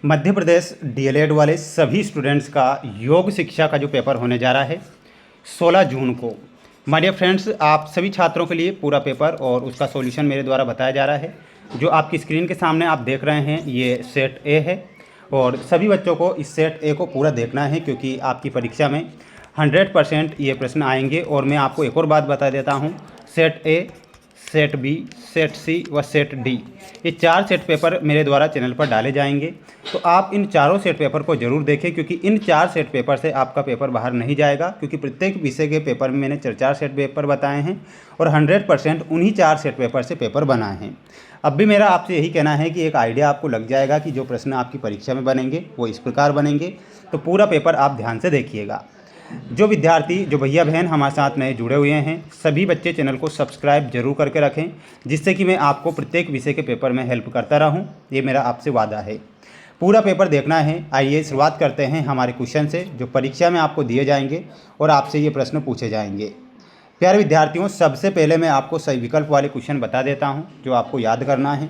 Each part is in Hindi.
मध्य प्रदेश डीएलएड वाले सभी स्टूडेंट्स का योग शिक्षा का जो पेपर होने जा रहा है 16 जून को। माय डियर फ्रेंड्स, आप सभी छात्रों के लिए पूरा पेपर और उसका सॉल्यूशन मेरे द्वारा बताया जा रहा है। जो आपकी स्क्रीन के सामने आप देख रहे हैं ये सेट ए है और सभी बच्चों को इस सेट ए को पूरा देखना है, क्योंकि आपकी परीक्षा में 100% ये प्रश्न आएंगे। और मैं आपको एक और बात बता देता हूँ, set A, set B, set C व सेट डी, ये 4 सेट पेपर मेरे द्वारा चैनल पर डाले जाएंगे। तो आप इन चारों सेट पेपर को ज़रूर देखें, क्योंकि इन 4 सेट पेपर से आपका पेपर बाहर नहीं जाएगा, क्योंकि प्रत्येक विषय के पेपर में मैंने 4 सेट पेपर बताए हैं और 100% उन्हीं 4 सेट पेपर से पेपर बनाए हैं। अब भी मेरा आपसे यही कहना है कि एक आइडिया आपको लग जाएगा कि जो प्रश्न आपकी परीक्षा में बनेंगे वो इस प्रकार बनेंगे। तो पूरा पेपर आप ध्यान से देखिएगा। जो विद्यार्थी, जो भैया बहन हमारे साथ नए जुड़े हुए हैं, सभी बच्चे चैनल को सब्सक्राइब जरूर करके रखें, जिससे कि मैं आपको प्रत्येक विषय के पेपर में हेल्प करता रहूं। ये मेरा आपसे वादा है। पूरा पेपर देखना है। आइए शुरुआत करते हैं हमारे क्वेश्चन से, जो परीक्षा में आपको दिए जाएंगे और आपसे ये प्रश्न पूछे जाएंगे। प्यारे विद्यार्थियों, सबसे पहले मैं आपको सही विकल्प वाले क्वेश्चन बता देता हूँ जो आपको याद करना है।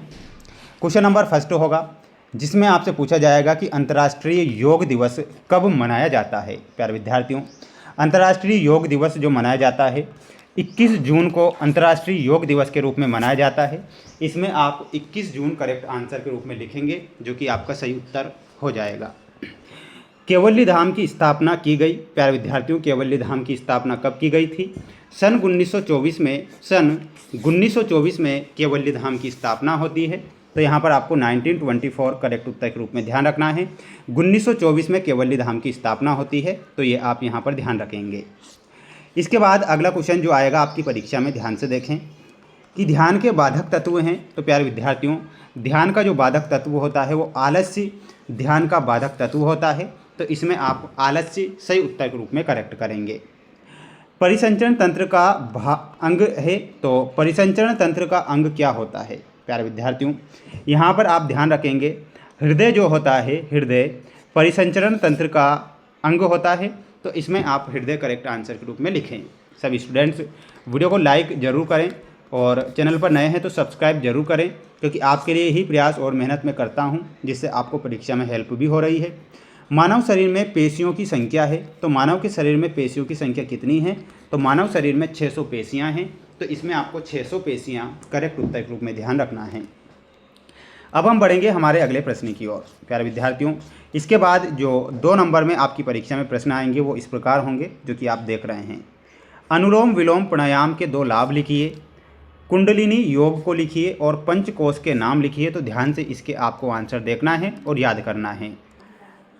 क्वेश्चन नंबर फर्स्ट होगा, जिसमें आपसे पूछा जाएगा कि अंतर्राष्ट्रीय योग दिवस कब मनाया जाता है। प्यारे विद्यार्थियों, अंतर्राष्ट्रीय योग दिवस जो मनाया जाता है 21 जून को अंतर्राष्ट्रीय योग दिवस के रूप में मनाया जाता है। इसमें आप 21 जून करेक्ट आंसर के रूप में लिखेंगे, जो कि आपका सही उत्तर हो जाएगा। केवल्ली धाम की स्थापना की गई। प्यारे विद्यार्थियों, केवल्ली धाम की स्थापना कब की गई थी? सन 1924 में केवल्ली धाम की स्थापना होती है। तो यहाँ पर आपको 1924 करेक्ट उत्तर के रूप में ध्यान रखना है। 1924 में केवल्ली धाम की स्थापना होती है, तो ये आप यहाँ पर ध्यान रखेंगे। इसके बाद अगला क्वेश्चन जो आएगा आपकी परीक्षा में, ध्यान से देखें कि ध्यान के बाधक तत्व हैं। तो प्यारे विद्यार्थियों, ध्यान का जो बाधक तत्व होता है वो आलस्य ध्यान का बाधक तत्व होता है। तो इसमें आप आलस्य सही उत्तर के रूप में करेक्ट करेंगे। परिसंचरण तंत्र का अंग है, तो परिसंचरण तंत्र का अंग क्या होता है? प्यारे विद्यार्थियों, यहाँ पर आप ध्यान रखेंगे, हृदय जो होता है, हृदय परिसंचरण तंत्र का अंग होता है। तो इसमें आप हृदय करेक्ट आंसर के रूप में लिखें। सभी स्टूडेंट्स वीडियो को लाइक जरूर करें और चैनल पर नए हैं तो सब्सक्राइब जरूर करें, क्योंकि आपके लिए ही प्रयास और मेहनत मैं करता हूँ, जिससे आपको परीक्षा में हेल्प भी हो रही है। मानव शरीर में पेशियों की संख्या है, तो मानव के शरीर में पेशियों की संख्या कितनी है? तो मानव शरीर में 600 पेशियाँ हैं। तो इसमें आपको 600 पेशियाँ करेक्ट उत्तर के रूप में ध्यान रखना है। अब हम बढ़ेंगे हमारे अगले प्रश्न की ओर। प्यारे विद्यार्थियों, इसके बाद जो 2 नंबर में आपकी परीक्षा में प्रश्न आएंगे वो इस प्रकार होंगे, जो कि आप देख रहे हैं। अनुलोम विलोम प्राणायाम के 2 लाभ लिखिए, कुंडलिनी योग को लिखिए और पंचकोश के नाम लिखिए। तो ध्यान से इसके आपको आंसर देखना है और याद करना है।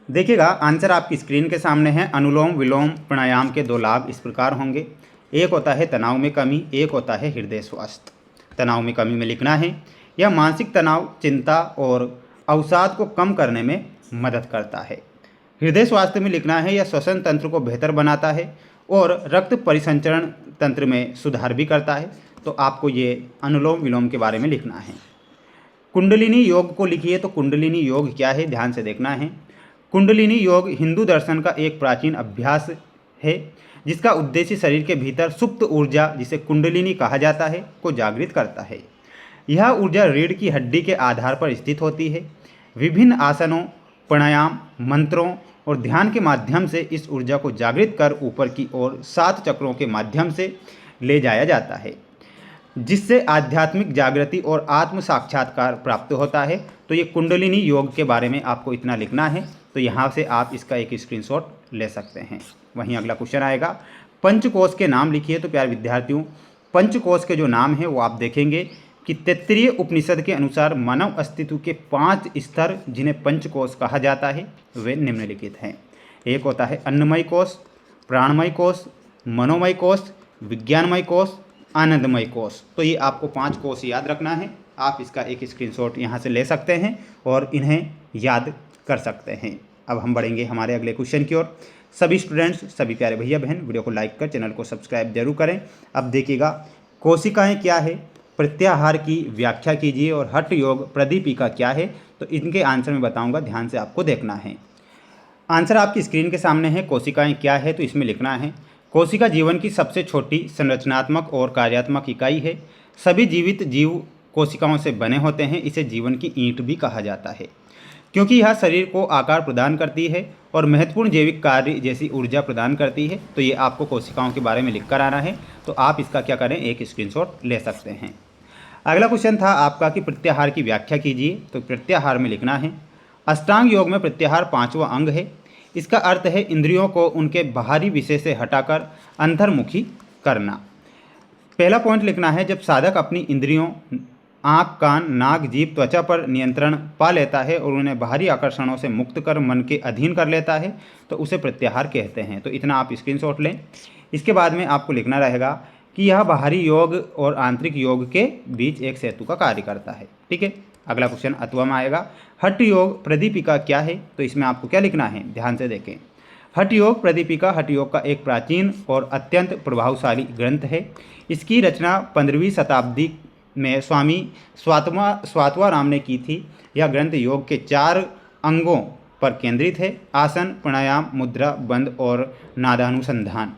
देखिएगा, आंसर आपकी स्क्रीन के सामने है। अनुलोम विलोम प्राणायाम के 2 लाभ इस प्रकार होंगे। एक होता है तनाव में कमी, एक होता है हृदय स्वास्थ्य। तनाव में कमी में लिखना है, यह मानसिक तनाव, चिंता और अवसाद को कम करने में मदद करता है। हृदय स्वास्थ्य में लिखना है, यह श्वसन तंत्र को बेहतर बनाता है और रक्त परिसंचरण तंत्र में सुधार भी करता है। तो आपको ये अनुलोम विलोम के बारे में लिखना है। कुंडलिनी योग को लिखिए, तो कुंडलिनी योग क्या है? ध्यान से देखना है। कुंडलिनी योग हिंदू दर्शन का एक प्राचीन अभ्यास है, जिसका उद्देश्य शरीर के भीतर सुप्त ऊर्जा, जिसे कुंडलिनी कहा जाता है, को जागृत करता है। यह ऊर्जा रीढ़ की हड्डी के आधार पर स्थित होती है। विभिन्न आसनों, प्राणायाम, मंत्रों और ध्यान के माध्यम से इस ऊर्जा को जागृत कर ऊपर की ओर 7 चक्रों के माध्यम से ले जाया जाता है, जिससे आध्यात्मिक जागृति और आत्म साक्षात्कार प्राप्त होता है। तो ये कुंडलिनी योग के बारे में आपको इतना लिखना है। तो यहाँ से आप इसका एक स्क्रीनशॉट ले सकते हैं। वहीं अगला क्वेश्चन आएगा, पंचकोश के नाम लिखिए। तो प्यारे विद्यार्थियों, पंचकोश के जो नाम है वो आप देखेंगे कि तैत्तिरीय उपनिषद के अनुसार मानव अस्तित्व के 5 स्तर, जिन्हें पंचकोश कहा जाता है, वे निम्नलिखित हैं। एक होता है अन्नमय कोश, प्राणमय कोश, मनोमय कोश, विज्ञानमय कोश, आनंदमय कोश। तो ये आपको 5 कोश याद रखना है। आप इसका एक स्क्रीनशॉट यहाँ से ले सकते हैं और इन्हें याद कर सकते हैं। अब हम बढ़ेंगे हमारे अगले क्वेश्चन की ओर। सभी स्टूडेंट्स, सभी प्यारे भैया बहन वीडियो को लाइक कर चैनल को सब्सक्राइब जरूर करें। अब देखिएगा, कोशिकाएं क्या है, प्रत्याहार की व्याख्या कीजिए और हठ योग प्रदीपिका क्या है। तो इनके आंसर मैं बताऊंगा, ध्यान से आपको देखना है। आंसर आपकी स्क्रीन के सामने है। कोशिकाएं क्या है? तो इसमें लिखना है, कोशिका जीवन की सबसे छोटी संरचनात्मक और कार्यात्मक इकाई है। सभी जीवित जीव कोशिकाओं से बने होते हैं। इसे जीवन की ईंट भी कहा जाता है। क्योंकि यह शरीर को आकार प्रदान करती है और महत्वपूर्ण जैविक कार्य जैसी ऊर्जा प्रदान करती है। तो ये आपको कोशिकाओं के बारे में लिख कर आना है, तो आप इसका क्या करें, एक स्क्रीनशॉट ले सकते हैं। अगला क्वेश्चन था आपका कि प्रत्याहार की व्याख्या कीजिए। तो प्रत्याहार में लिखना है, अष्टांग योग में प्रत्याहार पांचवा अंग है। इसका अर्थ है इंद्रियों को उनके बाहरी विषय से हटाकर अंतर्मुखी करना। पहला पॉइंट लिखना है, जब साधक अपनी इंद्रियों आँख, कान, नाक, जीभ, त्वचा पर नियंत्रण पा लेता है और उन्हें बाहरी आकर्षणों से मुक्त कर मन के अधीन कर लेता है तो उसे प्रत्याहार कहते हैं। तो इतना आप स्क्रीनशॉट लें। इसके बाद में आपको लिखना रहेगा कि यह बाहरी योग और आंतरिक योग के बीच एक सेतु का कार्य करता है। ठीक है। अगला क्वेश्चन अथवा में आएगा, हठ योग प्रदीपिका क्या है। तो इसमें आपको क्या लिखना है, ध्यान से देखें। हठ योग प्रदीपिका हठ योग का एक प्राचीन और अत्यंत प्रभावशाली ग्रंथ है। इसकी रचना 15वीं शताब्दी में स्वामी स्वात्वाराम ने की थी। यह ग्रंथ योग के 4 अंगों पर केंद्रित है, आसन, प्राणायाम, मुद्रा, बंध और नादानुसंधान।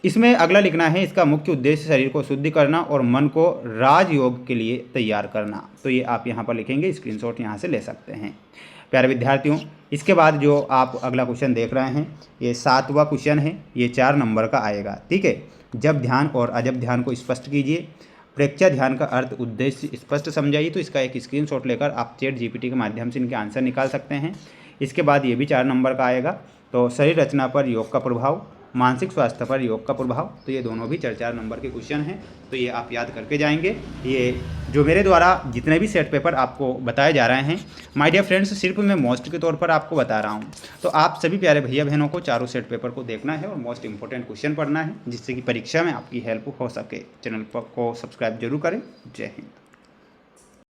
इसमें अगला लिखना है, इसका मुख्य उद्देश्य शरीर को शुद्ध करना और मन को राजयोग के लिए तैयार करना। तो ये आप यहाँ पर लिखेंगे, स्क्रीनशॉट यहाँ से ले सकते हैं। प्यारे विद्यार्थियों, इसके बाद जो आप अगला क्वेश्चन देख रहे हैं ये 7वां क्वेश्चन है, ये 4 नंबर का आएगा। ठीक है। जब ध्यान और अजब ध्यान को स्पष्ट कीजिए। प्रेक्षा ध्यान का अर्थ उद्देश्य स्पष्ट समझाइए। तो इसका एक स्क्रीनशॉट लेकर आप चैट जीपीटी के माध्यम से इनके आंसर निकाल सकते हैं। इसके बाद ये भी 4 नंबर का आएगा। तो शरीर रचना पर योग का प्रभाव, मानसिक स्वास्थ्य पर योग का प्रभाव। तो ये दोनों भी 4 नंबर के क्वेश्चन हैं। तो ये आप याद करके जाएंगे। ये जो मेरे द्वारा जितने भी सेट पेपर आपको बताए जा रहे हैं माय डियर फ्रेंड्स, सिर्फ मैं मोस्ट के तौर पर आपको बता रहा हूँ। तो आप सभी प्यारे भैया बहनों को चारों सेट पेपर को देखना है और मोस्ट इंपॉर्टेंट क्वेश्चन पढ़ना है, जिससे कि परीक्षा में आपकी हेल्प हो सके। चैनल को सब्सक्राइब जरूर करें। जय हिंद।